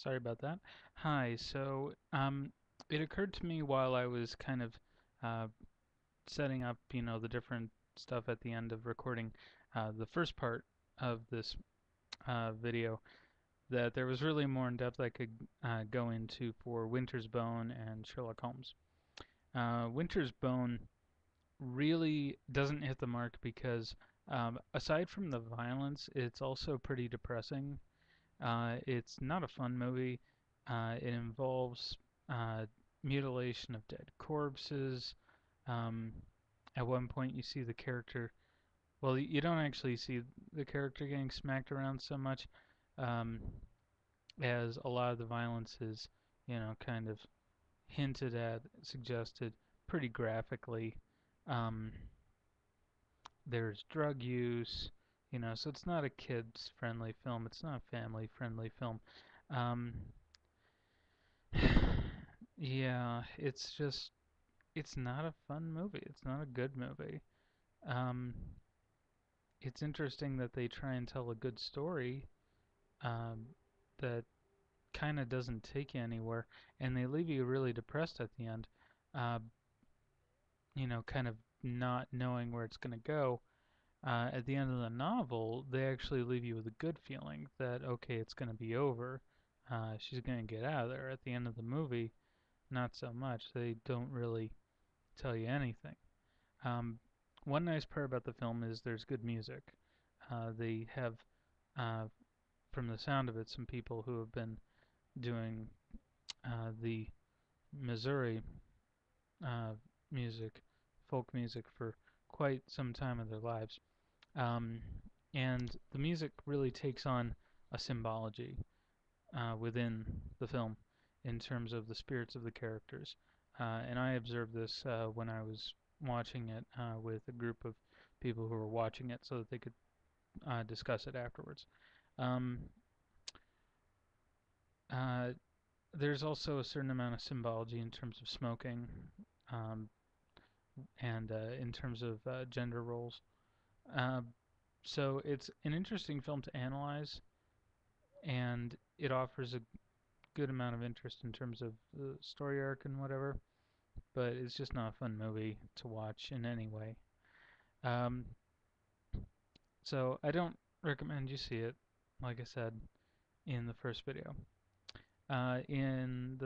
Sorry about that. Hi. It occurred to me while I was kind of uh, setting up, the different stuff at the end of recording the first part of this video, that there was really more in depth I could go into for Winter's Bone and Sherlock Holmes. Winter's Bone really doesn't hit the mark because, aside from the violence, it's also pretty depressing. It's not a fun movie. It involves uh, mutilation of dead corpses. Um, at one point, you see the character. Well, you don't actually see the character getting smacked around so much, um, as a lot of the violence is, kind of hinted at, suggested pretty graphically. Um, there's drug use, so it's not a kids friendly film. It's not a family friendly film. Um, yeah, it's not a fun movie. It's not a good movie. Um, it's interesting that they try and tell a good story um, that kind of doesn't take you anywhere, and they leave you really depressed at the end. Uh, kind of not knowing where it's going to go. At the end of the novel, they actually leave you with a good feeling that, okay, it's going to be over. She's going to get out of there. At the end of the movie, not so much. They don't really tell you anything. Um, one nice part about the film is there's good music. They have, uh, from the sound of it, some people who have been doing the Missouri uh, music, folk music, for quite some time of their lives. Um, and the music really takes on a symbology within the film in terms of the spirits of the characters. And I observed this when I was watching it with a group of people who were watching it so that they could discuss it afterwards. Um, uh, there's also a certain amount of symbology in terms of smoking um, and in terms of gender roles. Uh, so it's an interesting film to analyze, and it offers a good amount of interest in terms of the story arc and whatever, but it's just not a fun movie to watch in any way. Um, so I don't recommend you see it, like I said in the first video. In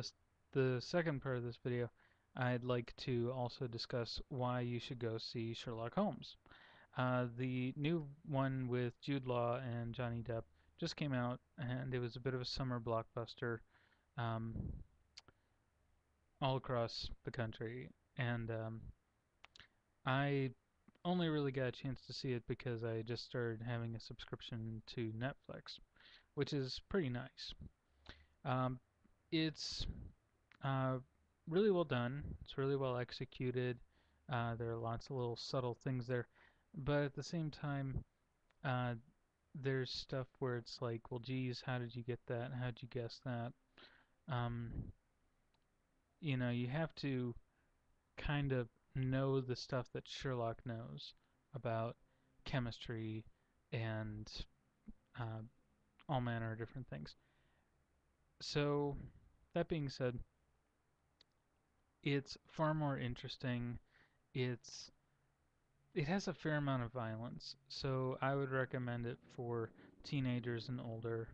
the second part of this video, I'd like to also discuss why you should go see Sherlock Holmes. The new one with Jude Law and Johnny Depp just came out, and it was a bit of a summer blockbuster um, all across the country. And I only really got a chance to see it because I just started having a subscription to Netflix, which is pretty nice. Um, it's uh, really well done. It's really well executed. There are lots of little subtle things there, but at the same time, uh, there's stuff where it's like, well, geez, how did you get that? How did you guess that? Um, you have to kind of know the stuff that Sherlock knows about chemistry and uh, all manner of different things. So, that being said, it's far more interesting. It's it has a fair amount of violence, so I would recommend it for teenagers and older.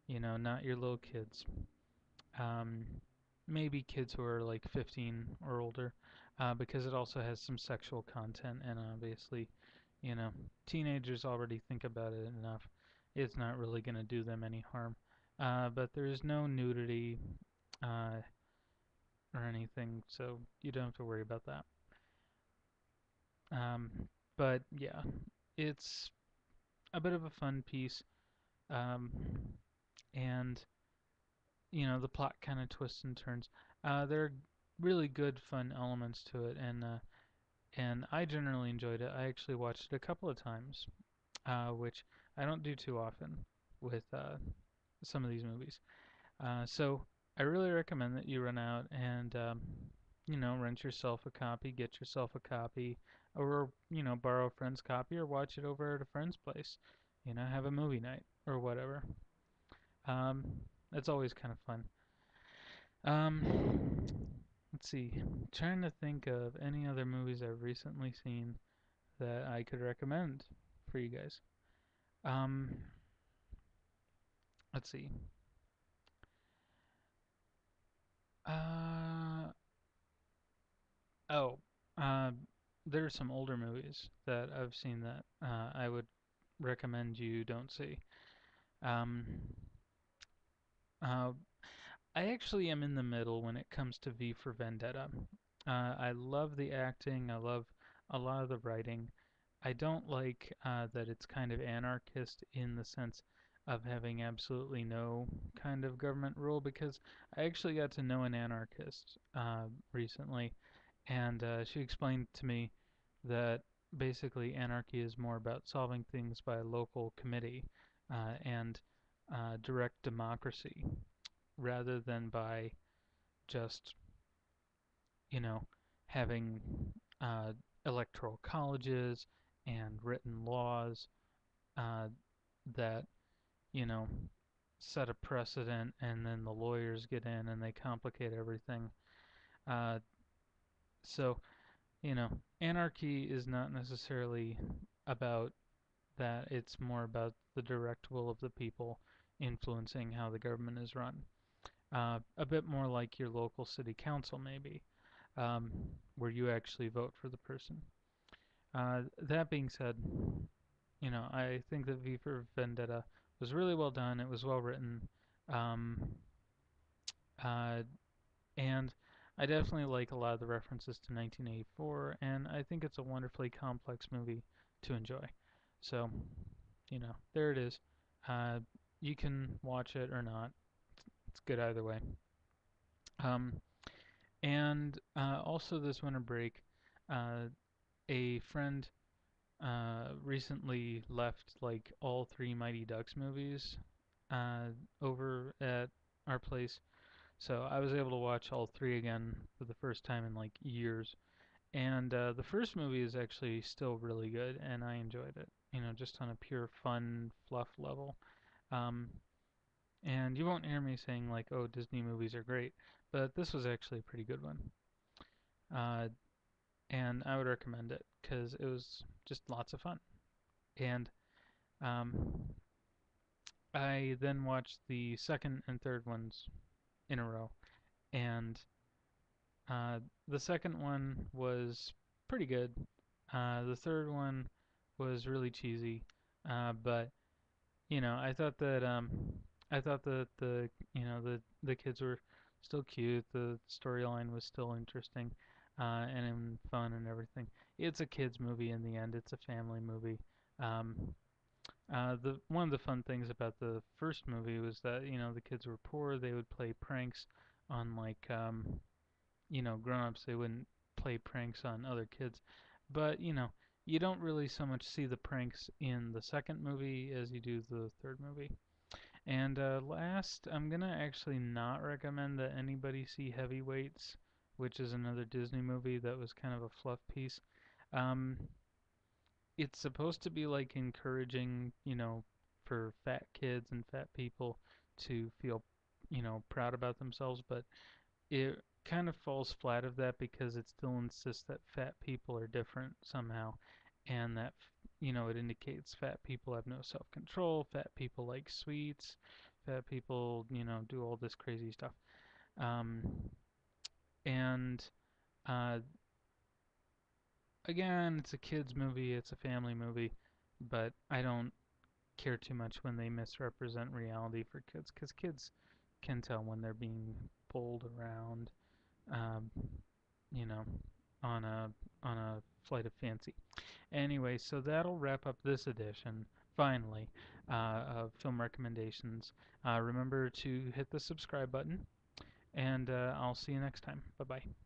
Not your little kids. Um, Maybe kids who are like 15 or older, because it also has some sexual content, and obviously, you know, teenagers already think about it enough. It's not really going to do them any harm. But there's no nudity uh, or anything, so you don't have to worry about that. Um, but yeah, it's a bit of a fun piece, um, and the plot kind of twists and turns. There are really good, fun elements to it, and I generally enjoyed it. I actually watched it a couple of times, which I don't do too often with some of these movies. So I really recommend that you run out and rent yourself a copy, get yourself a copy, or borrow a friend's copy, or watch it over at a friend's place. Have a movie night or whatever. Um, it's always kind of fun. Um, let's see. Trying to think of any other movies I've recently seen that I could recommend for you guys. Um, let's see. Uh, oh, uh, there are some older movies that I've seen that I would recommend you don't see. Um, uh, I actually am in the middle when it comes to V for Vendetta. I love the acting. I love a lot of the writing. I don't like that it's kind of anarchist in the sense of having absolutely no kind of government rule because I actually got to know an anarchist recently, and she explained to me that basically anarchy is more about solving things by a local committee and direct democracy rather than by just, you know, having uh, electoral colleges and written laws uh, that, you know, set a precedent and then the lawyers get in and they complicate everything. Uh, so, anarchy is not necessarily about that, it's more about the direct will of the people influencing how the government is run. A bit more like your local city council, maybe, um, where you actually vote for the person. That being said, I think that V for Vendetta was really well done. It was well written, um, uh, and I definitely like a lot of the references to 1984, and I think it's a wonderfully complex movie to enjoy. So, there it is. Uh, you can watch it or not. It's good either way. Um, and also this winter break, uh, a friend recently left like all three Mighty Ducks movies uh, over at our place. So I was able to watch all three again for the first time in like years. And the first movie is actually still really good, and I enjoyed it. Just on a pure fun fluff level. Um, and you won't hear me saying like, "Oh, Disney movies are great," but this was actually a pretty good one. Uh, and I would recommend it because it was just lots of fun. And um, I then watched the second and third ones in a row, and uh, the second one was pretty good. The third one was really cheesy, but I thought that the kids were still cute. The storyline was still interesting, and fun and everything. It's a kids movie in the end. It's a family movie. Um, the one of the fun things about the first movie was that the kids were poor. They would play pranks on like grown-ups. They wouldn't play pranks on other kids, but you don't really so much see the pranks in the second movie as you do the third movie. And last, I'm gonna actually not recommend that anybody see Heavyweights, which is another Disney movie that was kind of a fluff piece. Um, it's supposed to be like encouraging, for fat kids and fat people to feel, proud about themselves, but it kind of falls flat of that because it still insists that fat people are different somehow, and that it indicates fat people have no self-control, fat people like sweets, fat people do all this crazy stuff. Um, and uh, again, it's a kids movie, it's a family movie, but I don't care too much when they misrepresent reality for kids because kids can tell when they're being pulled around, um, you know, on a flight of fancy. Anyway, so that'll wrap up this edition, finally, of film recommendations. Remember to hit the subscribe button, and I'll see you next time. Bye bye.